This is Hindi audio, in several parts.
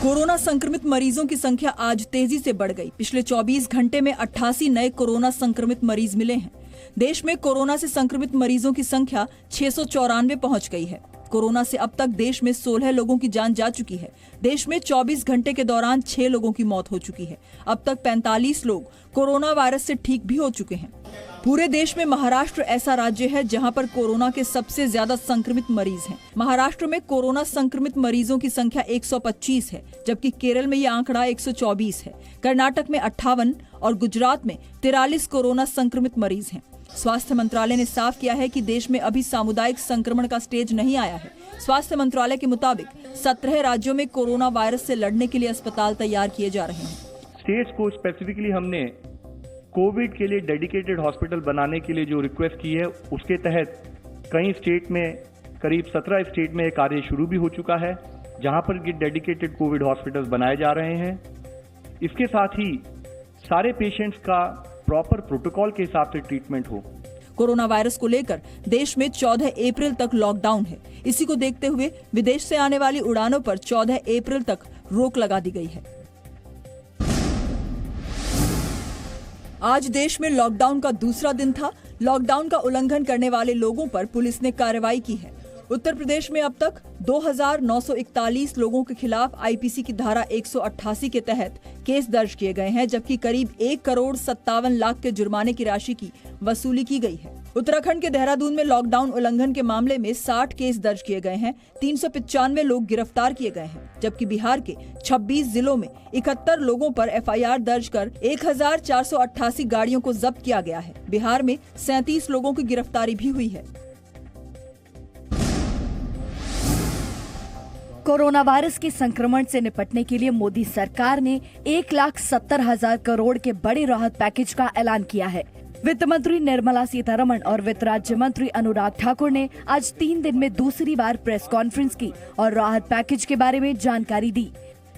कोरोना संक्रमित मरीजों की संख्या आज तेजी से बढ़ गई। पिछले 24 घंटे में 88 नए कोरोना संक्रमित मरीज मिले हैं। देश में कोरोना से संक्रमित मरीजों की संख्या 694 पहुंच गई है। कोरोना से अब तक देश में 16 लोगों की जान जा चुकी है। देश में 24 घंटे के दौरान 6 लोगों की मौत हो चुकी है। अब तक 45 लोग कोरोना वायरस से ठीक भी हो चुके हैं। पूरे देश में महाराष्ट्र ऐसा राज्य है जहां पर कोरोना के सबसे ज्यादा संक्रमित मरीज हैं। महाराष्ट्र में कोरोना संक्रमित मरीजों की संख्या 125 है, जबकि केरल में यह आंकड़ा 124 है। कर्नाटक में 58 और गुजरात में 43 कोरोना संक्रमित मरीज हैं। स्वास्थ्य मंत्रालय ने साफ किया है कि देश में अभी सामुदायिक संक्रमण का स्टेज नहीं आया है। स्वास्थ्य मंत्रालय के मुताबिक 17 राज्यों में कोरोना वायरस से लड़ने के लिए अस्पताल तैयार किए जा रहे हैं। स्टेट्स को स्पेसिफिकली हमने कोविड के लिए डेडिकेटेड हॉस्पिटल बनाने के लिए जो रिक्वेस्ट की है, उसके तहत कई स्टेट में करीब 17 स्टेट में कार्य शुरू भी हो चुका है, जहां पर डेडिकेटेड कोविड हॉस्पिटल्स बनाए जा रहे हैं। इसके साथ ही सारे पेशेंट्स का प्रॉपर प्रोटोकॉल के हिसाब से ट्रीटमेंट हो। कोरोना वायरस को लेकर देश में 14 अप्रैल तक लॉकडाउन है। इसी को देखते हुए विदेश से आने वाली उड़ानों पर 14 अप्रैल तक रोक लगा दी गई है। आज देश में लॉकडाउन का दूसरा दिन था। लॉकडाउन का उल्लंघन करने वाले लोगों पर पुलिस ने कार्रवाई की है। उत्तर प्रदेश में अब तक 2941 लोगों के खिलाफ आईपीसी की धारा 188 के तहत केस दर्ज किए गए हैं, जबकि करीब 1,57,00,000 के जुर्माने की राशि की वसूली की गई है। उत्तराखंड के देहरादून में लॉकडाउन उल्लंघन के मामले में 60 केस दर्ज किए गए हैं। 395 लोग गिरफ्तार किए गए हैं, जबकि बिहार के 26 जिलों में 71 लोगों पर एफआईआर दर्ज कर 1,488 गाड़ियों को जब्त किया गया है। बिहार में 37 लोगों की गिरफ्तारी भी हुई है। कोरोना वायरस के संक्रमण से निपटने के लिए मोदी सरकार ने 1,70,000 करोड़ के बड़े राहत पैकेज का ऐलान किया है। वित्त मंत्री निर्मला सीतारमण और वित्त राज्य मंत्री अनुराग ठाकुर ने आज 3 दिन में दूसरी बार प्रेस कॉन्फ्रेंस की और राहत पैकेज के बारे में जानकारी दी,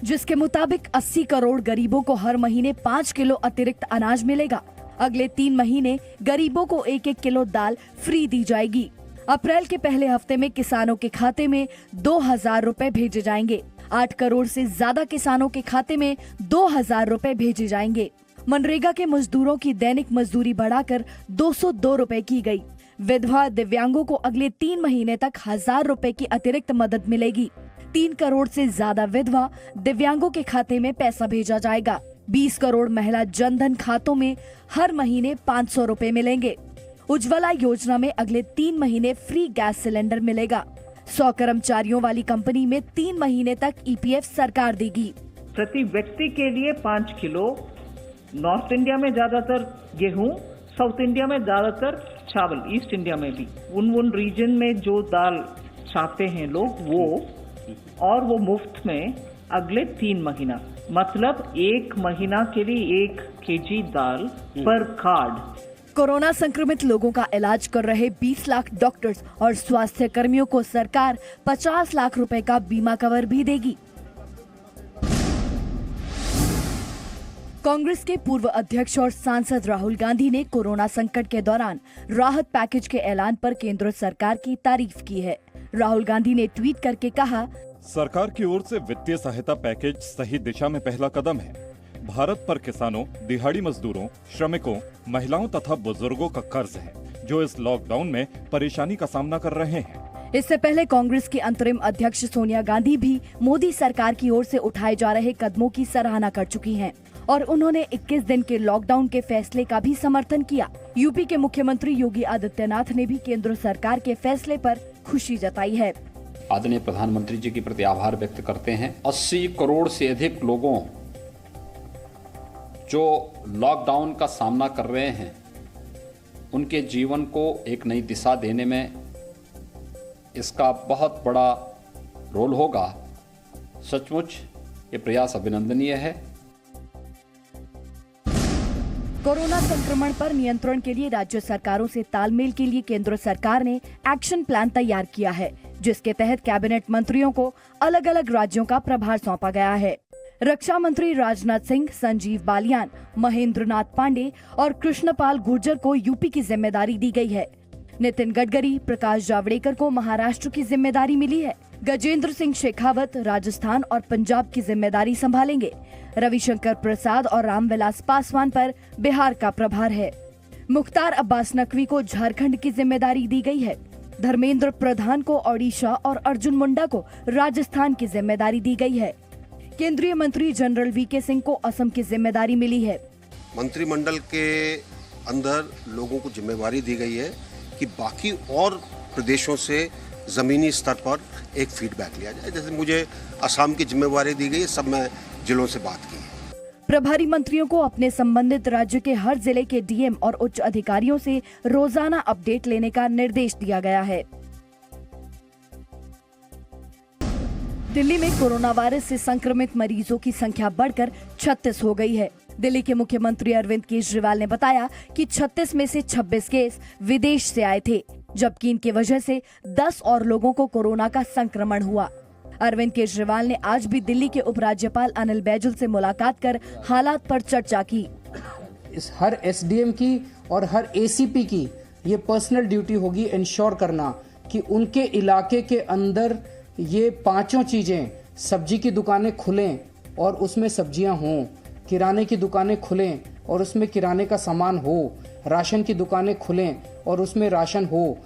जिसके मुताबिक 80 करोड़ गरीबों को हर महीने 5 किलो अतिरिक्त अनाज मिलेगा। अगले 3 महीने गरीबों को 1-1 किलो दाल फ्री दी जाएगी। अप्रैल के पहले हफ्ते में किसानों के खाते में 2,000 रुपए भेजे जाएंगे। 8 करोड़ से ज्यादा किसानों के खाते में 2,000 रुपए भेजे जाएंगे। मनरेगा के मजदूरों की दैनिक मजदूरी बढ़ाकर 202 रुपए की गई। विधवा दिव्यांगों को अगले 3 महीने तक 1,000 रुपए की अतिरिक्त मदद मिलेगी। 3 करोड़ से ज्यादा विधवा दिव्यांगों के खाते में पैसा भेजा जाएगा। 20 करोड़ महिला जनधन खातों में हर महीने 500 रुपए मिलेंगे। उज्ज्वला योजना में अगले 3 महीने फ्री गैस सिलेंडर मिलेगा। 100 कर्मचारियों वाली कंपनी में 3 महीने तक ईपीएफ सरकार देगी। प्रति व्यक्ति के लिए 5 किलो, नॉर्थ इंडिया में ज्यादातर गेहूं, साउथ इंडिया में ज्यादातर चावल, ईस्ट इंडिया में भी उन रीजन में जो दाल चाहते हैं लोग वो मुफ्त में अगले 3 महीना, मतलब 1 महीना के लिए 1 केजी दाल पर कार्ड। कोरोना संक्रमित लोगों का इलाज कर रहे 20 लाख डॉक्टर्स और स्वास्थ्य कर्मियों को सरकार 50 लाख रुपए का बीमा कवर भी देगी। कांग्रेस के पूर्व अध्यक्ष और सांसद राहुल गांधी ने कोरोना संकट के दौरान राहत पैकेज के ऐलान पर केंद्र सरकार की तारीफ की है। राहुल गांधी ने ट्वीट करके कहा, सरकार की ओर से वित्तीय सहायता पैकेज सही दिशा में पहला कदम है। भारत पर किसानों, दिहाड़ी मजदूरों, श्रमिकों, महिलाओं तथा बुजुर्गों का कर्ज है, जो इस लॉकडाउन में परेशानी का सामना कर रहे हैं। इससे पहले कांग्रेस की अंतरिम अध्यक्ष सोनिया गांधी भी मोदी सरकार की ओर से उठाए जा रहे कदमों की सराहना कर चुकी हैं और उन्होंने 21 दिन के लॉकडाउन के फैसले का भी समर्थन किया। यूपी के मुख्यमंत्री योगी आदित्यनाथ ने भी केंद्र सरकार के फैसले पर खुशी जताई है। आदरणीय प्रधानमंत्री जी के प्रति आभार व्यक्त करते हैं। 80 करोड़ से अधिक लोगों जो लॉकडाउन का सामना कर रहे हैं, उनके जीवन को एक नई दिशा देने में इसका बहुत बड़ा रोल होगा। सचमुच ये प्रयास अभिनंदनीय है। कोरोना संक्रमण पर नियंत्रण के लिए राज्य सरकारों से तालमेल के लिए केंद्र सरकार ने एक्शन प्लान तैयार किया है, जिसके तहत कैबिनेट मंत्रियों को अलग अलग राज्यों का प्रभार सौंपा गया है। रक्षा मंत्री राजनाथ सिंह, संजीव बालियान, महेंद्र नाथ पांडे और कृष्णपाल गुर्जर को यूपी की जिम्मेदारी दी गई है। नितिन गडकरी, प्रकाश जावड़ेकर को महाराष्ट्र की जिम्मेदारी मिली है। गजेंद्र सिंह शेखावत राजस्थान और पंजाब की जिम्मेदारी संभालेंगे। रविशंकर प्रसाद और रामविलास पासवान पर बिहार का प्रभार है। मुख्तार अब्बास नकवी को झारखंड की जिम्मेदारी दी गई है। धर्मेंद्र प्रधान को ओडिशा और अर्जुन मुंडा को राजस्थान की जिम्मेदारी दी गई है। केंद्रीय मंत्री जनरल वीके सिंह को असम की जिम्मेदारी मिली है। मंत्रिमंडल के अंदर लोगों को जिम्मेदारी दी गई है कि बाकी और प्रदेशों से जमीनी स्तर पर एक फीडबैक लिया जाए। जैसे मुझे असम की जिम्मेदारी दी गई है, सब मैं जिलों से बात की है। प्रभारी मंत्रियों को अपने संबंधित राज्य के हर जिले के डीएम और उच्च अधिकारियों से रोजाना अपडेट लेने का निर्देश दिया गया है। दिल्ली में कोरोना वायरस से संक्रमित मरीजों की संख्या बढ़कर 36 हो गई है। दिल्ली के मुख्यमंत्री अरविंद केजरीवाल ने बताया कि 36 में से 26 केस विदेश से आए थे, जबकि इनकी वजह से 10 और लोगों को कोरोना का संक्रमण हुआ। अरविंद केजरीवाल ने आज भी दिल्ली के उपराज्यपाल अनिल बैजल से मुलाकात कर हालात पर चर्चा की। इस हर एसडीएम की और हर एसीपी की ये पर्सनल ड्यूटी होगी इंश्योर करना कि उनके इलाके के अंदर ये पांचों चीजें, सब्जी की दुकानें खुलें और उसमें सब्जियां हों, किराने की दुकानें खुलें और उसमें किराने का सामान हो, राशन की दुकानें खुलें और उसमें राशन हो,